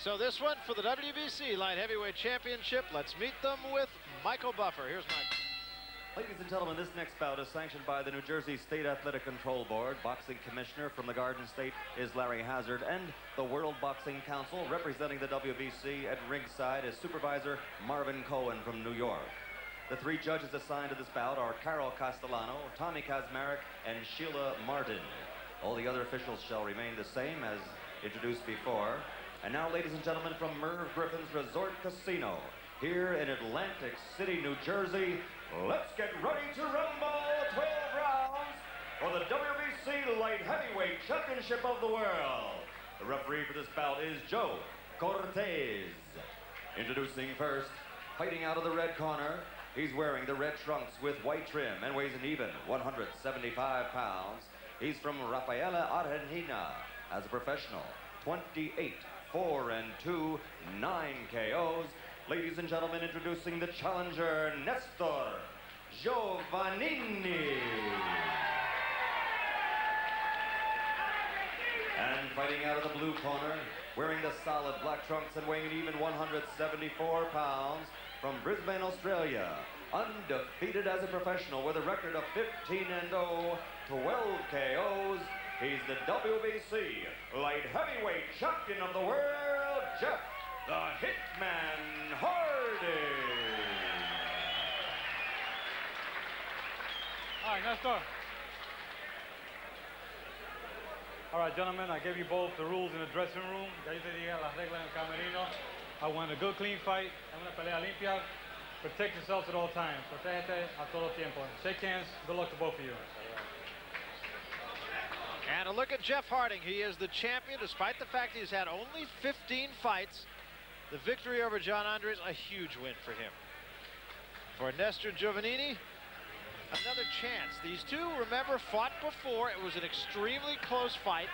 So this one for the WBC Light Heavyweight Championship. Let's meet them with Michael Buffer. Here's Mike. Ladies and gentlemen, this next bout is sanctioned by the New Jersey State Athletic Control Board. Boxing Commissioner from the Garden State is Larry Hazard, and the World Boxing Council, representing the WBC at ringside, is Supervisor Marvin Cohen from New York. The three judges assigned to this bout are Carol Castellano, Tommy Kazmarek, and Sheila Martin. All the other officials shall remain the same as introduced before. And now, ladies and gentlemen, from Merv Griffin's Resort Casino, here in Atlantic City, New Jersey, let's get ready to rumble 12 rounds for the WBC Light Heavyweight Championship of the World. The referee for this bout is Joe Cortez. Introducing first, fighting out of the red corner, he's wearing the red trunks with white trim and weighs an even 175 pounds. He's from Rafaela, Argentina. As a professional, 28, 4-2, 9 KOs. Ladies and gentlemen, introducing the challenger, Nestor Giovannini. And fighting out of the blue corner, wearing the solid black trunks and weighing an even 174 pounds, from Brisbane, Australia. Undefeated as a professional with a record of 15-0, 12 KOs. He's the WBC Light Heavyweight Champion of the World, Jeff the Hitman Hardy. All right, Nestor. All right, gentlemen, I gave you both the rules in the dressing room. Ya yo te dije las reglas en el camerino. I want a good, clean fight. I want a pelea limpia. Protect yourselves at all times. Protégete a todo tiempo. Shake hands. Good luck to both of you. And a look at Jeff Harding. He is the champion, despite the fact he's had only 15 fights. The victory over John Andres, a huge win for him. For Nestor Giovannini, another chance. These two, remember, fought before. It was an extremely close fight.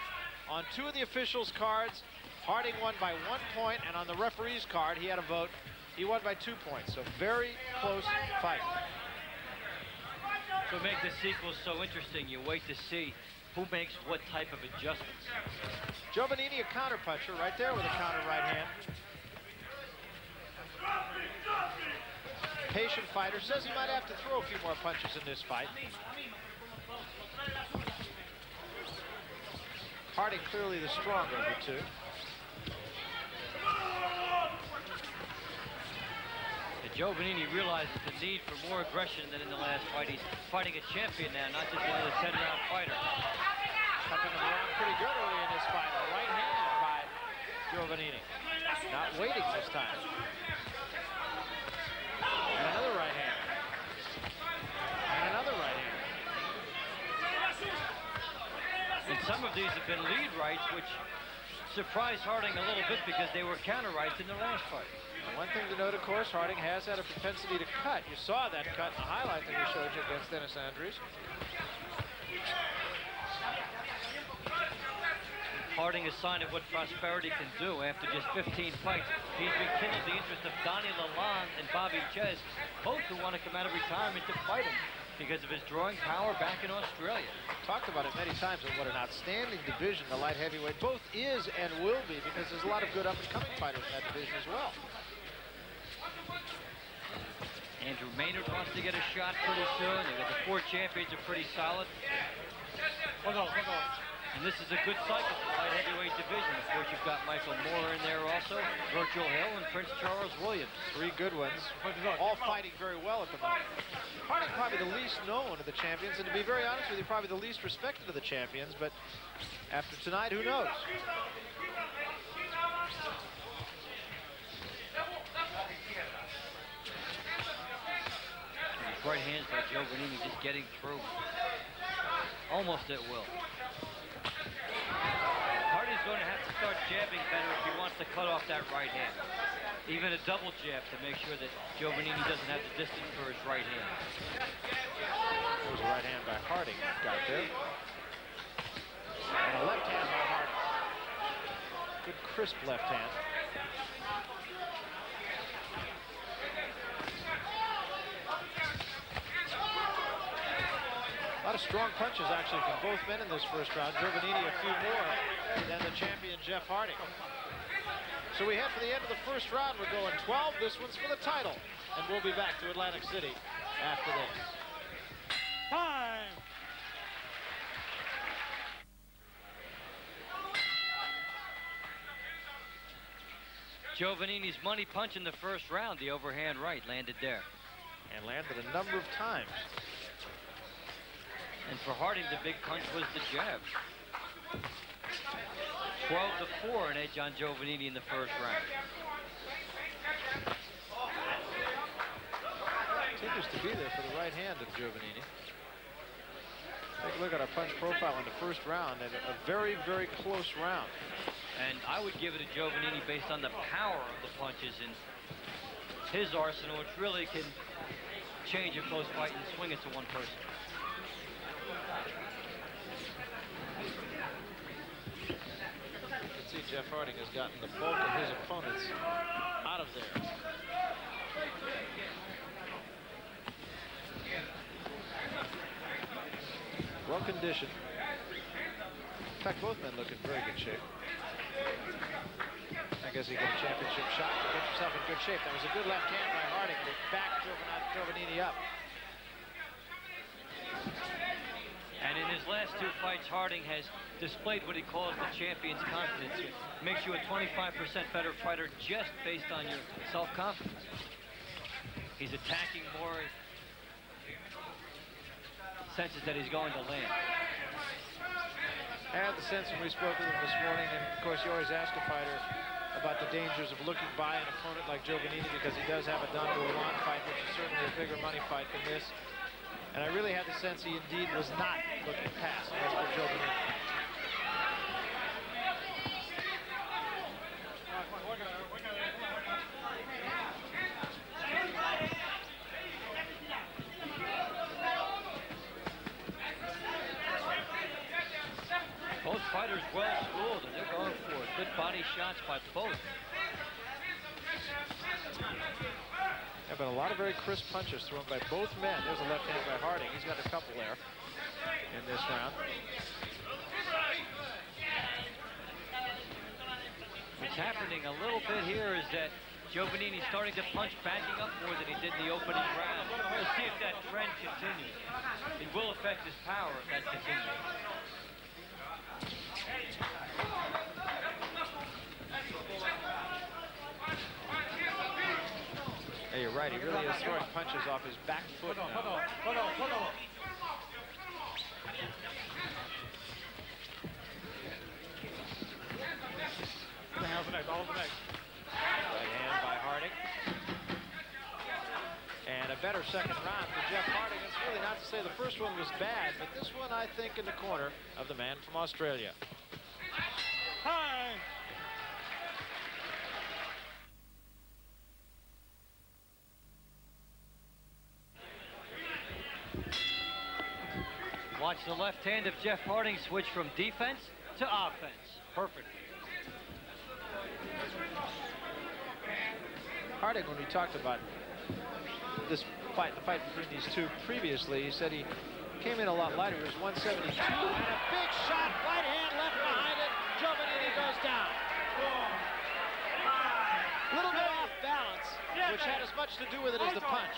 On two of the officials' cards, Harding won by 1 point, and on the referee's card, he had a vote. He won by 2 points, so very close fight. To make the sequel so interesting, you wait to see who makes what type of adjustments. Giovannini, a counterpuncher, right there with a counter right hand. Patient fighter, says he might have to throw a few more punches in this fight. Harding clearly the stronger of the two. Giovannini realizes the need for more aggression than in the last fight. He's fighting a champion now, not just another 10-round fighter. Tucking him around pretty good early in this fight. A right hand by Giovannini. Not waiting this time. And another right hand. And another right hand. And some of these have been lead rights, which surprised Harding a little bit because they were counter rights in the last fight. One thing to note, of course, Harding has had a propensity to cut. You saw that cut in the highlight that we showed you against Dennis Andrews. Harding is a sign of what prosperity can do after just 15 fights. He's rekindled the interest of Donnie Lalonde and Bobby Ches, both who want to come out of retirement to fight him because of his drawing power back in Australia. Talked about it many times, and what an outstanding division the light heavyweight both is and will be, because there's a lot of good up-and-coming fighters in that division as well. Andrew Maynard wants to get a shot pretty soon. They've got the 4 champions are pretty solid. Hold on. And this is a good cycle for the light heavyweight division. Of course, you've got Michael Moore in there also, Virgil Hill, and Prince Charles Williams. 3 good ones, all fighting very well at the moment. Harding probably the least known of the champions, and to be very honest with you, probably the least respected of the champions, but after tonight, who knows? Right hands by Giovannini just getting through. Almost at will. Harding's going to have to start jabbing better if he wants to cut off that right hand. Even a double jab to make sure that Giovannini doesn't have the distance for his right hand. There's a right hand by Harding got there. And a left hand by Harding. Good crisp left hand. A lot of strong punches, actually, from both men in this first round. Giovannini a few more than the champion, Jeff Harding. So we head for the end of the first round. We're going 12. This one's for the title. And we'll be back to Atlantic City after this. Time! Giovannini's money punch in the first round. The overhand right landed there. And landed a number of times. And for Harding, the big punch was the jab. 12-4, an edge on Giovannini in the first round. Continues to be there for the right hand of Giovannini. Take a look at our punch profile in the first round, and a very, very close round. And I would give it to Giovannini based on the power of the punches in his arsenal, which really can change a close fight and swing it to one person. You can see Jeff Harding has gotten the bulk of his opponents out of there. Well conditioned. In fact, both men look in very good shape. I guess he got a championship shot to get yourself in good shape. That was a good left hand by Harding, but it backed Giovannini up. And in his last two fights, Harding has displayed what he calls the champion's confidence. It makes you a 25% better fighter just based on your self-confidence. He's attacking more, senses that he's going to land. I had the sense when we spoke with him this morning, and of course you always ask a fighter about the dangers of looking by an opponent like Giovannini, because he does have a Don Juan fight, which is certainly a bigger money fight than this. And I really had the sense he indeed was not looking past Nestor Giovannini. Both fighters well schooled, and they're going for it. Good body shots by both. There have been a lot of very crisp punches thrown by both men. There's a left hand by Harding. He's got a couple there in this round. What's happening a little bit here is that Giovannini's starting to punch backing up more than he did in the opening round. We'll see if that trend continues. It will affect his power if that continues. Yeah, you're right. He really is throwing punches off his back foot now. Hold on. Right hand by Harding. And a better second round for Jeff Harding. It's really not to say the first one was bad, but this one, I think, in the corner of the man from Australia. Time! Watch the left hand of Jeff Harding switch from defense to offense. Perfect. Harding, when we talked about this fight, the fight between these two previously, he said he came in a lot lighter. He was 172, and a big shot, right hand left behind it. Giovannini goes down. A little bit off balance, which had as much to do with it as the punch.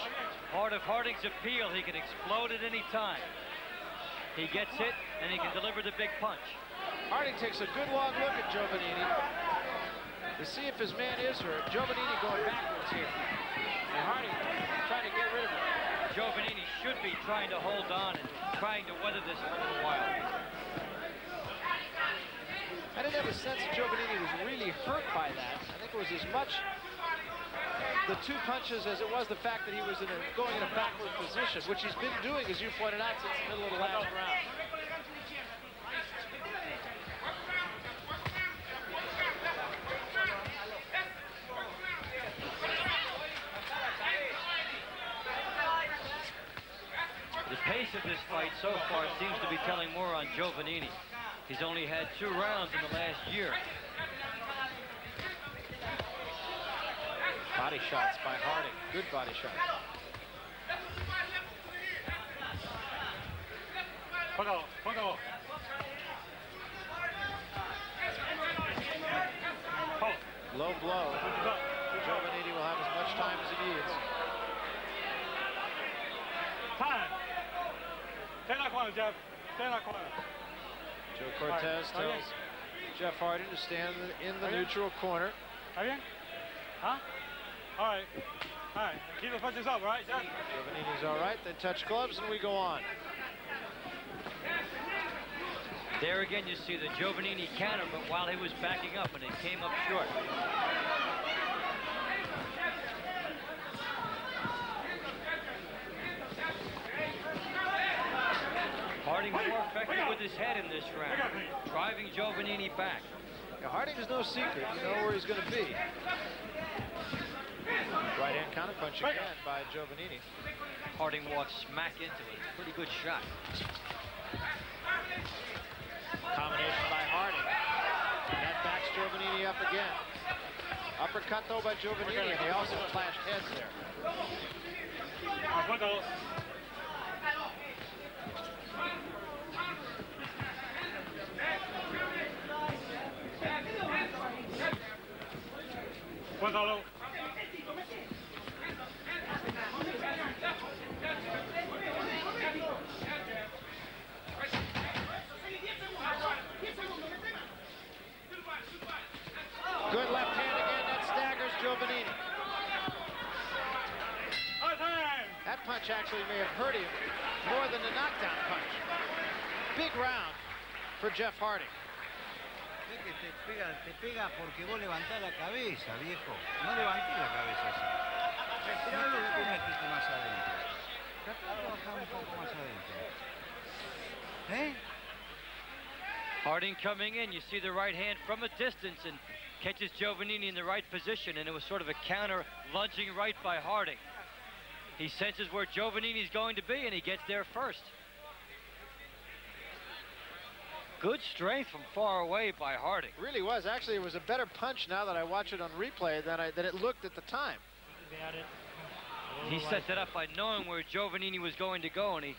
Part of Harding's appeal, he can explode at any time. He gets it, and he can deliver the big punch. Harding takes a good long look at Giovannini to see if his man is hurt. Giovannini going backwards here. And Harding trying to get rid of him. Giovannini should be trying to hold on and trying to weather this for a little while. I didn't have a sense that Giovannini was really hurt by that. I think it was as much the two punches as it was the fact that he was going in a backward position, which he's been doing, as you pointed out, since the middle of the last round. The pace of this fight so far seems to be telling more on Giovannini. He's only had 2 rounds in the last year. Body shots by Harding. Good body shots. Hold on. Hold. Low blow. Giovannini will have as much time as he needs. Time. Stay in that corner, Jeff. Stay in that corner. Joe Cortez tells Jeff Harding to stand in the neutral corner. Again? Huh? All right. All right. Keep the punches up, all right, Jeff? Giovannini's all right. They touch gloves and we go on. There again, you see the Giovannini counter, but while he was backing up, and it came up short. Harding more effective with his head in this round, driving Giovannini back. Yeah, Harding's no secret. You know where he's going to be. Right hand counter punch again by Giovannini. Harding walks smack into it. Pretty good shot. Combination by Harding. And that backs Giovannini up again. Uppercut though by Giovannini, and they also clashed heads there. Good left hand again, that staggers Giovannini. That punch actually may have hurt him more than the knockdown punch. Big round for Jeff Harding. Te pega porque vos levantás la cabeza, viejo. No levantés la cabeza así. Respiralo y después metiste más adentro. Tratá de bajar un poco más adentro. ¿Eh? Harding coming in, you see the right hand from a distance and catches Giovannini in the right position, and it was sort of a counter lunging right by Harding. He senses where Giovannini's going to be, and he gets there first. Good strength from far away by Harding. Really was. Actually, it was a better punch now that I watch it on replay than it looked at the time. He set that up by knowing where Giovannini was going to go, and he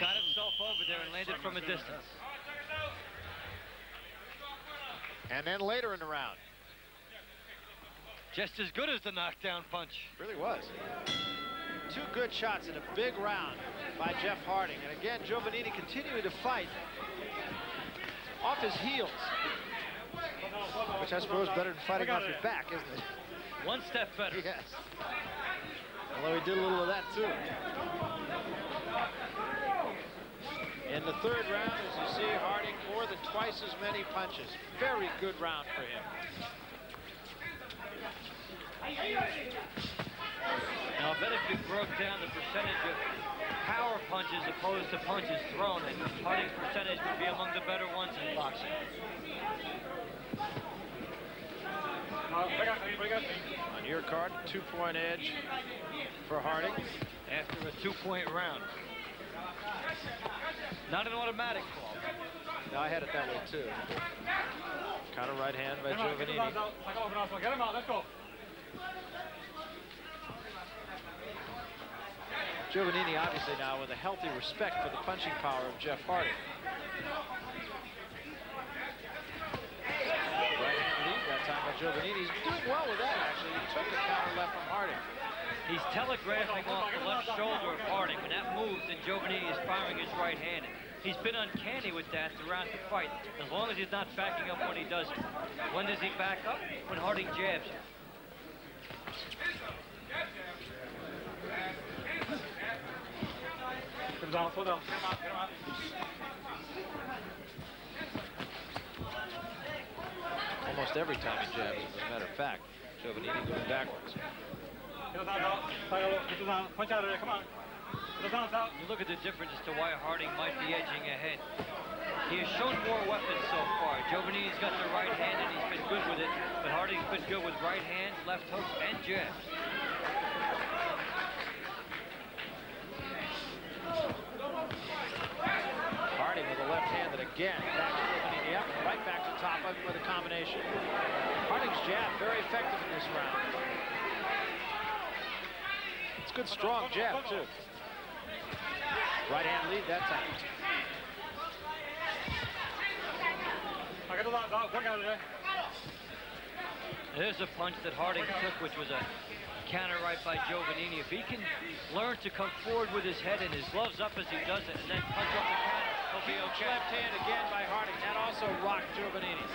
got himself over there and landed from a distance. And then later in the round. Just as good as the knockdown punch. Really was. Two good shots in a big round by Jeff Harding. And again, Giovannini continuing to fight off his heels. Which I suppose is better than fighting off your back, isn't it? One step better. Yes. Although he did a little of that too. In the third round, as you see, Harding more than twice as many punches. Very good round for him. Now, I bet if you broke down the percentage of power punches opposed to punches thrown, and Harding's percentage would be among the better ones in boxing. On your card, 2-point edge for Harding. After a 2-point round. Not an automatic call. No, I had it that way too. Counter right hand by Giovannini. Get him out, let's go. Giovannini obviously now with a healthy respect for the punching power of Jeff Harding. Right hand lead that time by Giovannini. He's doing well with that actually. He took a counter left from Harding. He's telegraphing off the left shoulder of Harding. When that moves, then Giovannini is firing his right hand. He's been uncanny with that throughout the fight, as long as he's not backing up when he does it. When does he back up? When Harding jabs him. Slow down. Almost every time he jabs, as a matter of fact. Giovannini going backwards. Punch out of there, come on. You look at the difference as to why Harding might be edging ahead. He has shown more weapons so far. Giovannini's got the right hand and he's been good with it, but Harding's been good with right hands, left hooks, and jabs. Harding with a left hand that again backs Giovannini up, right back to top of him with a combination. Harding's jab very effective in this round. It's a good strong jab too. Right hand lead that time. There's a punch that Harding took, which was a counter right by Giovannini. If he can learn to come forward with his head and his gloves up as he does it, and then punch off the counter, he'll be okay. Left hand again by Harding. That also rocked Giovannini.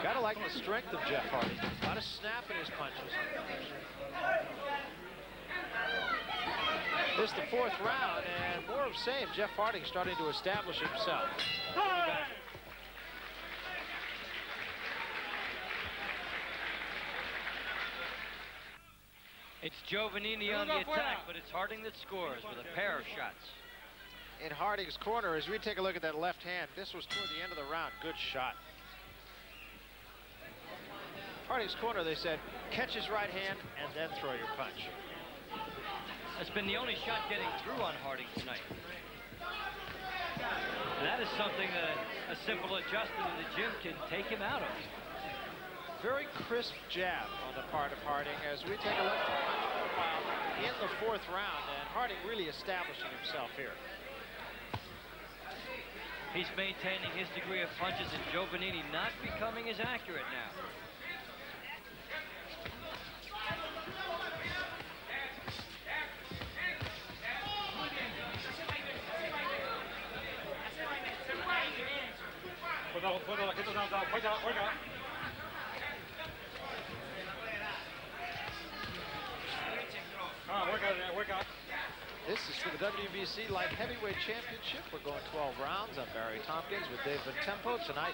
Gotta like the strength of Jeff Harding. A lot of snap in his punches. This is the 4th round, and more of same. Jeff Harding starting to establish himself. It's Giovannini on the attack, but it's Harding that scores with a pair of shots. In Harding's corner, as we take a look at that left hand, this was toward the end of the round. Good shot. Harding's corner, they said, catch his right hand and then throw your punch. That's been the only shot getting through on Harding tonight. And that is something that a simple adjustment in the gym can take him out of. Very crisp jab on the part of Harding as we take a look at the punch profile in the 4th round, and Harding really establishing himself here. He's maintaining his degree of punches, and Giovannini not becoming as accurate now. This is for the WBC Light Heavyweight Championship. We're going 12 rounds. I'm Barry Tompkins with Dave Tempo tonight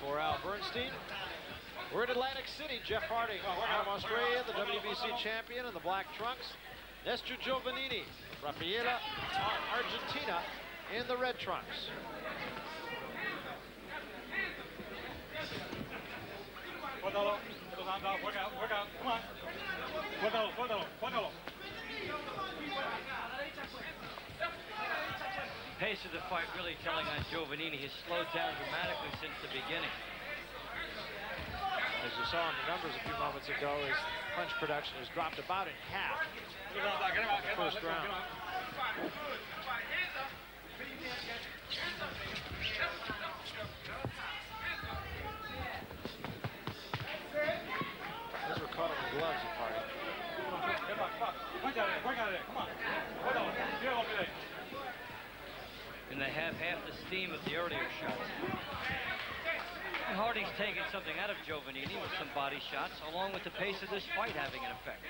for Al Bernstein. We're in Atlantic City. Jeff Harding from Australia, the WBC champion in the black trunks. Nestor Giovannini, Rafaela, Argentina in the red trunks. Work out, come on. Cuéntalo. Pace of the fight really telling on Giovannini. He's slowed down dramatically since the beginning. As you saw in the numbers a few moments ago, his punch production has dropped about in half in the first round. Those were caught on the gloves of Harding. And they have half the steam of the earlier shots. And Harding's taking something out of Giovannini with some body shots, along with the pace of this fight having an effect.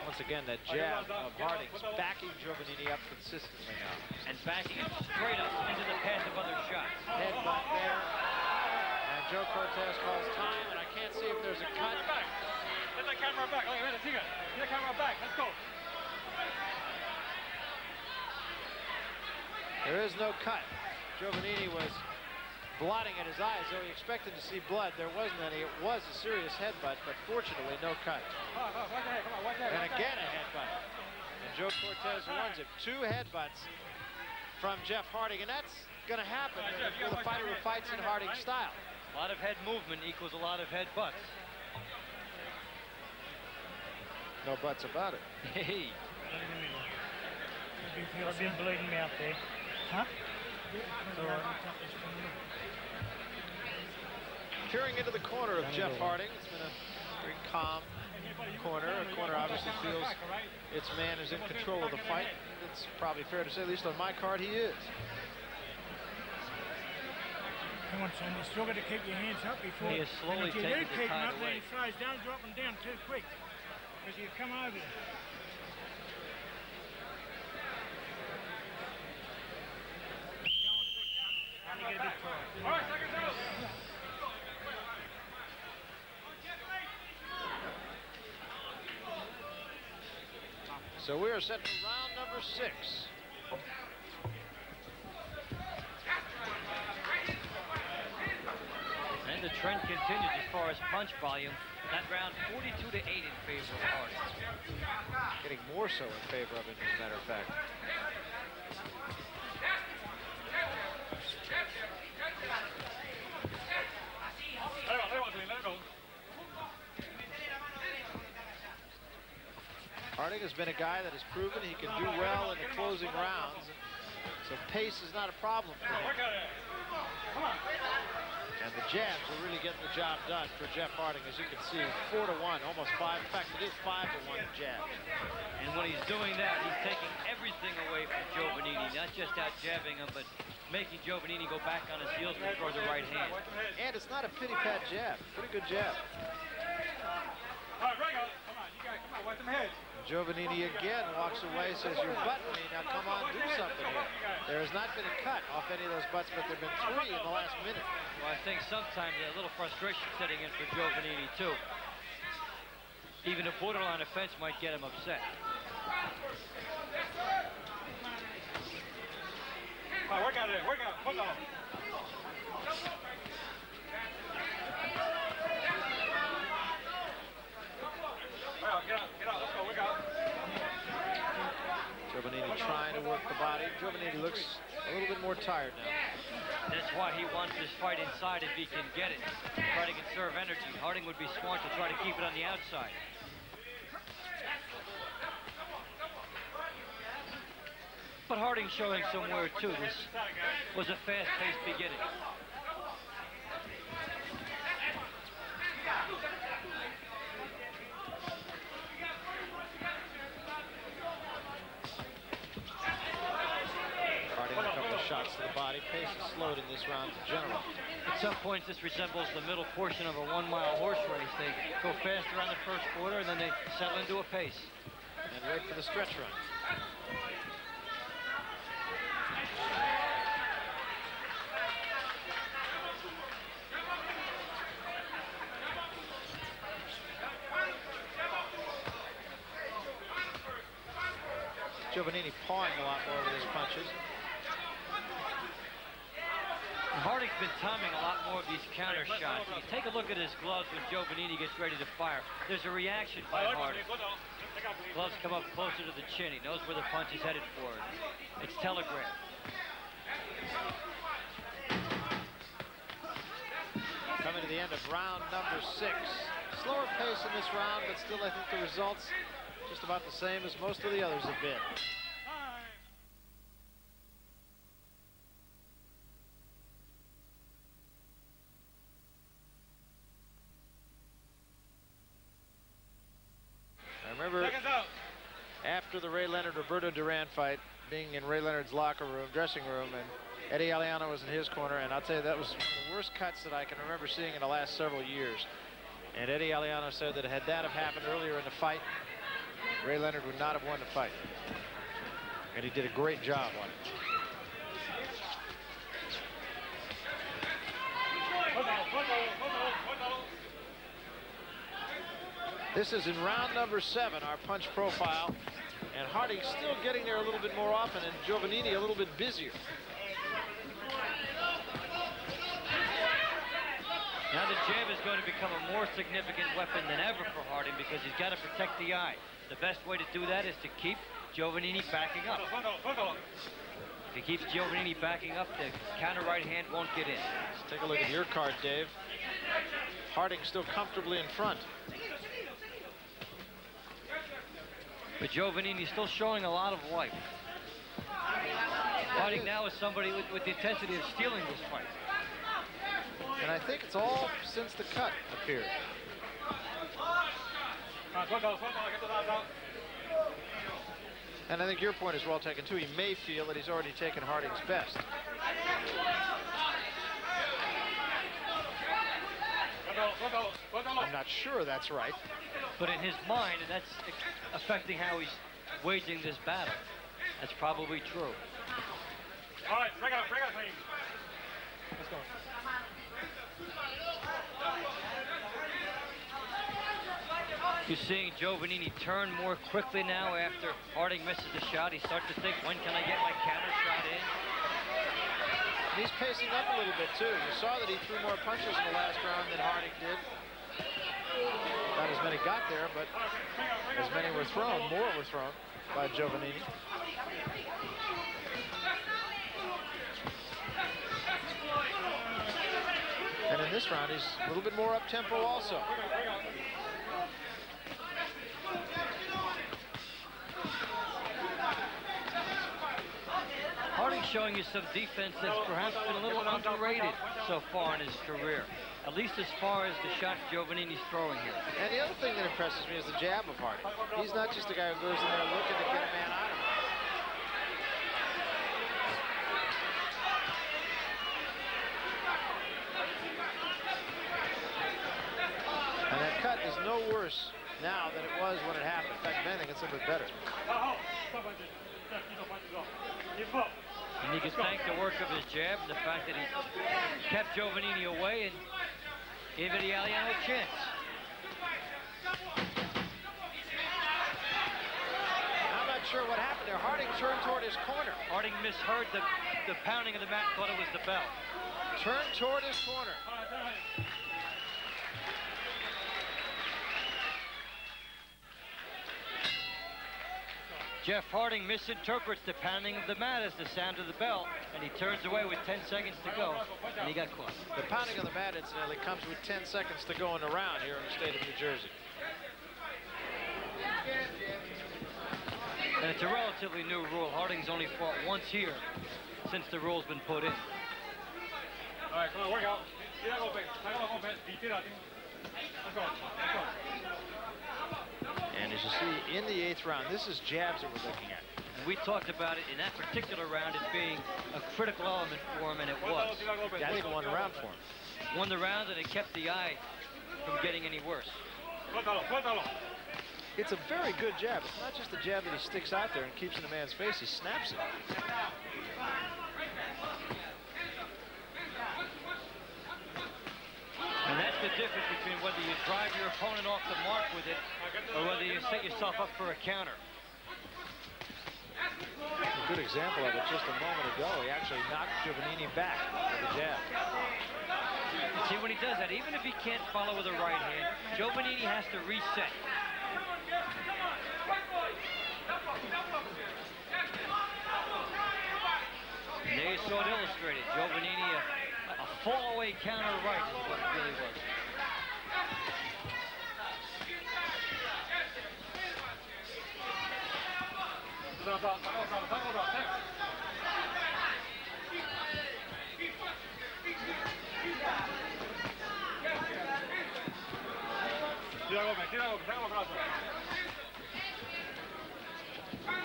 Once again, that jab of Harding's backing Giovannini up consistently now. And backing him straight up into the path of other shots. Headbutt there. And Joe Cortez calls time, and I can't see if there's a cut. Get the camera back. Get the camera back. Let's go. There is no cut. Giovannini was blotting at his eyes, though he expected to see blood. There wasn't any. It was a serious headbutt, but fortunately, no cut. And again, a headbutt. And Joe Cortez warns him. 2 headbutts from Jeff Harding, and that's going to happen with a fighter who fights in Harding's style. A lot of head movement equals a lot of headbutts. No buts about it. Hey. I've been bleeding me out there. Huh? Peering into the corner of Jeff Harding. It's been a very calm corner. A corner obviously feels its man is in control of the fight. It's probably fair to say, at least on my card, he is. Come on, son. You still got to keep your hands up before. He is slowly taking the keep tide up, away. then he throws down, dropping down too quick. Because you come over there. Only get a bit tired. All right, seconds out. So we are set for round number 6. And the trend continues as far as punch volume. That round 42-8 in favor of Harding. Getting more so in favor of him, as a matter of fact. Harding has been a guy that has proven he can do well in the closing rounds, so pace is not a problem for him. And the jabs are really getting the job done for Jeff Harding, as you can see, 4-1, almost 5. In fact, it is 5-1 in jabs. And when he's doing that, he's taking everything away from Giovannini, not just out jabbing him, but making Giovannini go back on his heels and throw the right hand. And it's not a pity-pat jab. Pretty good jab. All right, Rego, come on, you guys, come on, watch them heads. Giovannini again walks away, says, "You're butting me. Now come on, do something here." There has not been a cut off any of those butts, but there have been 3 in the last minute. Well, I think sometimes a little frustration setting in for Giovannini, too. Even a borderline offense might get him upset. All right, work out there, work out, work out. Get out, let's go, work out. Giovannini trying to work the body. Giovannini looks a little bit more tired now. That's why he wants this fight inside if he can get it. Try to conserve energy. Harding would be smart to try to keep it on the outside. But Harding showing somewhere too. This was a fast-paced beginning. Harding a couple of shots to the body. Pace is slowed in this round in general. At some points, this resembles the middle portion of a one-mile horse race. They go faster on the first quarter, and then they settle into a pace. And wait for the stretch run. Giovannini pawing a lot more with his punches. Harding's been timing a lot more of these counter shots. You take a look at his gloves when Giovannini gets ready to fire. There's a reaction by Harding. Gloves come up closer to the chin. He knows where the punch is headed for. It's telegraphed. Coming to the end of round number 6. Slower pace in this round, but still I think the results just about the same as most of the others have been. I remember after the Ray Leonard-Roberto Duran fight, being in Ray Leonard's dressing room, and Eddie Aliano was in his corner, and I'll tell you, that was one of the worst cuts that I can remember seeing in the last several years. And Eddie Aliano said that had that have happened earlier in the fight, Ray Leonard would not have won the fight. And he did a great job on it. This is in round number 7, our punch profile. And Harding still getting there a little bit more often, and Giovannini a little bit busier. Now the jab is going to become a more significant weapon than ever for Harding because he's got to protect the eye. The best way to do that is to keep Giovannini backing up. If he keeps Giovannini backing up, the counter right hand won't get in. Let's take a look at your card, Dave. Harding still comfortably in front. But Giovannini's still showing a lot of life. Fighting now is somebody with the intensity of stealing this fight. And I think it's all since the cut appeared. And I think your point is well taken, too. He may feel that he's already taken Harding's best. I'm not sure that's right. But in his mind, and that's affecting how he's waging this battle, that's probably true. All right, break out, please. Let's go. You're seeing Giovannini turn more quickly now after Harding misses the shot. He starts to think, when can I get my counter shot in? He's pacing up a little bit, too. You saw that he threw more punches in the last round than Harding did. Not as many got there, but as many were thrown. More were thrown by Giovannini. And in this round, he's a little bit more up-tempo also. Harding's showing you some defense that's perhaps been a little underrated so far in his career, at least as far as the shots Giovannini's throwing here. And the other thing that impresses me is the jab of Harding. He's not just a guy who goes in there looking to get a man out of him. And that cut is no worse now than it was when it happened. In fact, if anything, it's a bit better. And you can thank the work of his jab and the fact that he kept Giovannini away and gave Italiano a chance. I'm not sure what happened there. Harding turned toward his corner. Harding misheard the pounding of the mat, thought it was the bell. Turned toward his corner. Jeff Harding misinterprets the pounding of the mat as the sound of the bell, and he turns away with 10 seconds to go, and he got caught. The pounding of the mat, incidentally, comes with 10 seconds to go in the round here in the state of New Jersey. And it's a relatively new rule. Harding's only fought once here since the rule's been put in. All right, come on, work out. Let's go. And as you see in the 8th round, this is jabs that we're looking at. And we talked about it in that particular round as being a critical element for him, and it was. I think it won the round for him. Won the round, and it kept the eye from getting any worse. It's a very good jab. It's not just a jab that he sticks out there and keeps in the man's face. He snaps it. And that's the difference between whether you drive your opponent off the mark with it or whether you set yourself up for a counter. A good example of it just a moment ago. He actually knocked Giovannini back with a jab. See, when he does that, even if he can't follow with a right hand, Giovannini has to reset. And there you saw it illustrated. Giovannini, a fall-away counter right is what it really was.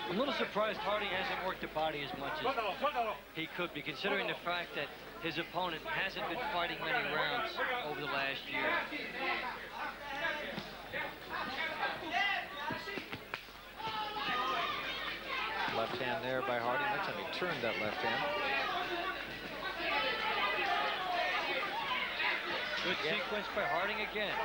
I'm a little surprised Harding hasn't worked the body as much as he could be, considering the fact that his opponent hasn't been fighting many rounds over the last year. Left hand there by Harding. That time he turned that left hand. Good sequence by Harding again.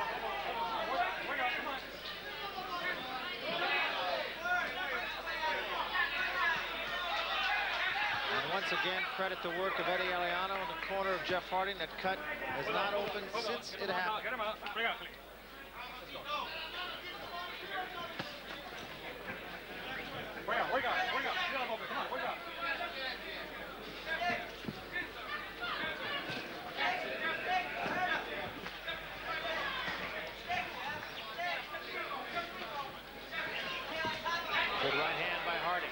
And once again, credit the work of Eddie Aliano in the corner of Jeff Harding. That cut has not opened since it happened. Good right hand by Harding.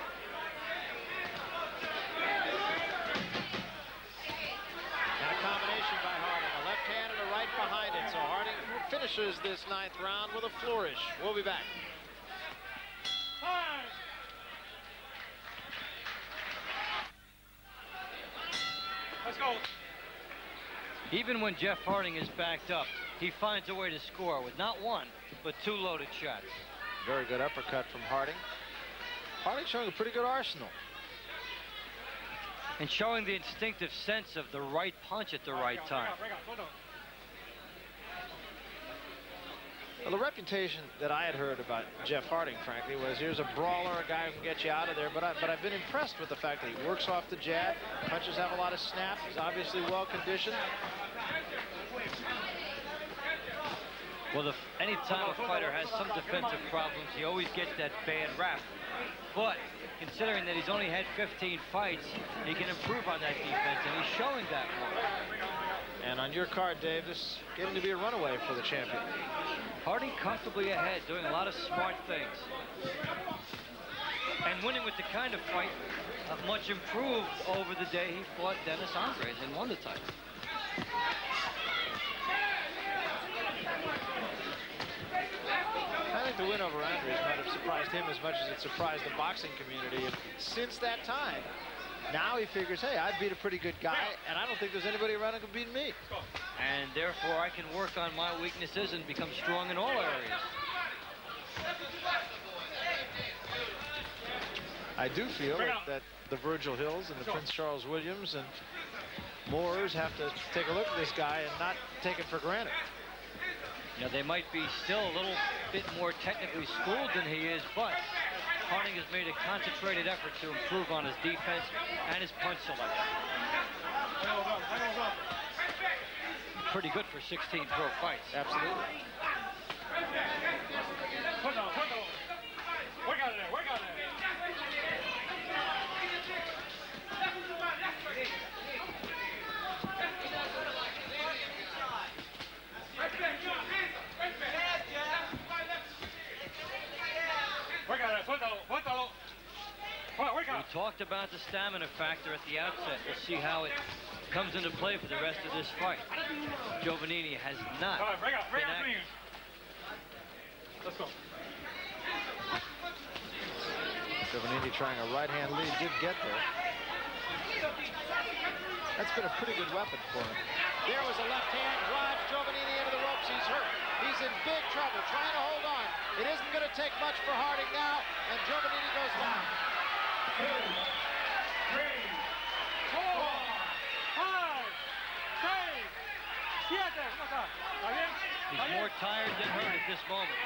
And a combination by Harding. A left hand and a right behind it. So Harding finishes this 9th round with a flourish. We'll be back. Let's go. Even when Jeff Harding is backed up, he finds a way to score with not one, but 2 loaded shots. Very good uppercut from Harding. Harding showing a pretty good arsenal. And showing the instinctive sense of the right punch at the right time. Well, the reputation that I had heard about Jeff Harding, frankly, was here's a brawler, a guy who can get you out of there. But I've been impressed with the fact that he works off the jab. Punches have a lot of snap. He's obviously well conditioned. Well, anytime a fighter has some defensive problems, he always gets that bad rap. But considering that he's only had 15 fights, he can improve on that defense, and he's showing that more. And on your card, Dave, this is getting to be a runaway for the champion. Harding comfortably ahead, doing a lot of smart things. And winning with the kind of fight much improved over the day he fought Dennis Andres and won the title. I think the win over Andres might have surprised him as much as it surprised the boxing community. And since that time, now he figures, hey, I beat a pretty good guy, and I don't think there's anybody around who can beat me. And therefore, I can work on my weaknesses and become strong in all areas. I do feel that the Virgil Hills and the Prince Charles Williams and Moores have to take a look at this guy and not take it for granted. You know, they might be still a little bit more technically schooled than he is, but Harding has made a concentrated effort to improve on his defense and his punch selection. Pretty good for 16 pro fights. Absolutely. Work on it there, work on it. We talked about the stamina factor at the outset. We'll see how it comes into play for the rest of this fight. Giovannini has not been active. Let's go. Giovannini trying a right-hand lead, did get there. That's been a pretty good weapon for him. There was a left hand, drives Giovannini into the ropes. He's hurt. He's in big trouble, trying to hold on. It isn't going to take much for Harding now, and Giovannini goes down. 2, 3, 4, 5, 6, 7. He's more tired than hurt at this moment.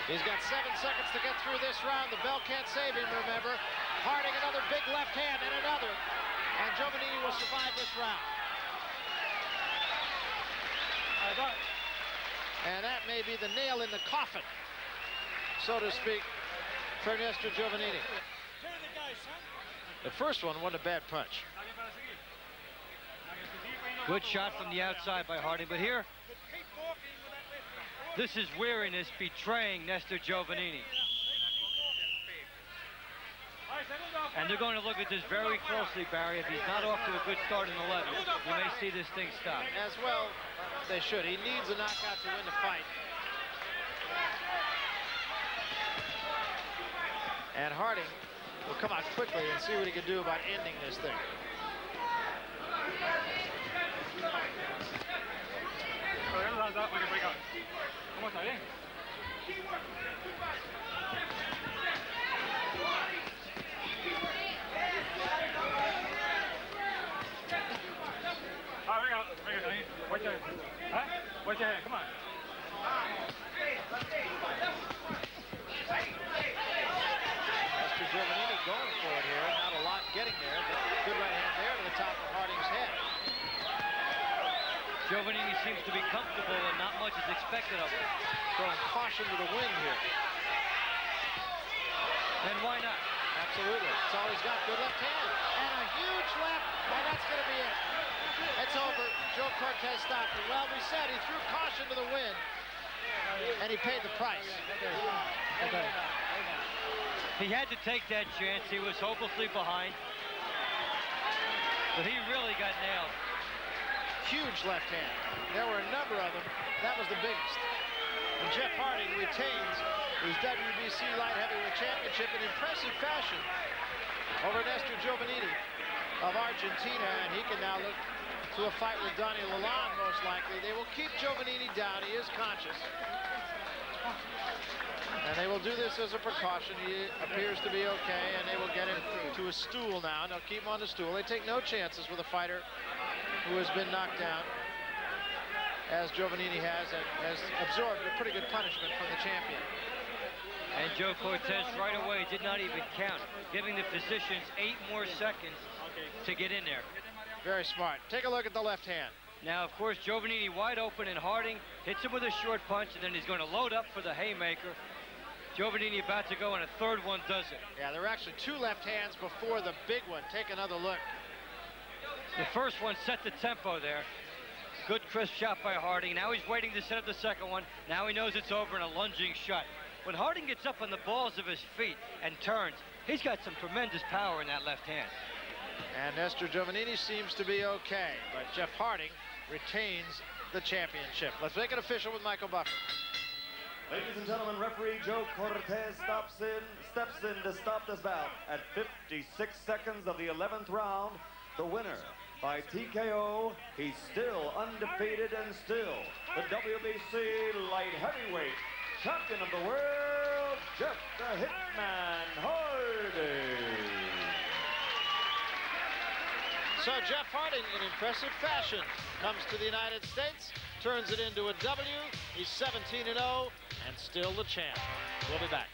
He's got 7 seconds to get through this round. The bell can't save him, remember. Harding another big left hand and another. And Giovannini will survive this round. And that may be the nail in the coffin, so to speak, for Nestor Giovannini. The first one wasn't a bad punch. Good shot from the outside by Harding, but here, this is weariness betraying Nestor Giovannini. And they're going to look at this very closely, Barry. If he's not off to a good start in 11, you may see this thing stop. As well, they should. He needs a knockout to win the fight. And Harding will come out quickly and see what he can do about ending this thing. Watch your hand, come on. Nestor Giovannini going for it here. Not a lot getting there, but good right hand there to the top of Harding's head. Giovannini seems to be comfortable and not much is expected of him. Throwing caution to the wind here. And why not? Absolutely. It's all he's got. Good left hand. And a huge left. And that's going to be it. It's over. Joe Cortez stopped it. Well, we said he threw caution to the wind. And he paid the price. He had to take that chance. He was hopelessly behind. But he really got nailed. Huge left hand. There were a number of them. That was the biggest. And Jeff Harding retains his WBC Light Heavyweight Championship in impressive fashion over Nestor Giovannini of Argentina. And he can now look to a fight with Donnie Lalonde, most likely. They will keep Giovannini down. He is conscious. And they will do this as a precaution. He appears to be okay, and they will get him to a stool now. And they'll keep him on the stool. They take no chances with a fighter who has been knocked down, as Giovannini has absorbed a pretty good punishment from the champion. And Joe Cortez right away did not even count, giving the physicians 8 more seconds to get in there. Very smart. Take a look at the left hand. Now, of course, Giovannini wide open, and Harding hits him with a short punch, and then he's going to load up for the haymaker. Giovannini about to go, and a third one does it. Yeah, there were actually 2 left hands before the big one. Take another look. The first one set the tempo there. Good crisp shot by Harding. Now he's waiting to set up the second one. Now he knows it's over, and a lunging shot. When Harding gets up on the balls of his feet and turns, he's got some tremendous power in that left hand. And Nestor Giovannini seems to be okay, but Jeff Harding retains the championship. Let's make it official with Michael Buffer. Ladies and gentlemen, referee Joe Cortez steps in to stop this bout at 56 seconds of the 11th round. The winner by TKO. He's still undefeated and still the WBC light heavyweight champion of the world, Jeff the Hitman Harding. So Jeff Harding, in impressive fashion, comes to the United States, turns it into a W. He's 17-0 and still the champ. We'll be back.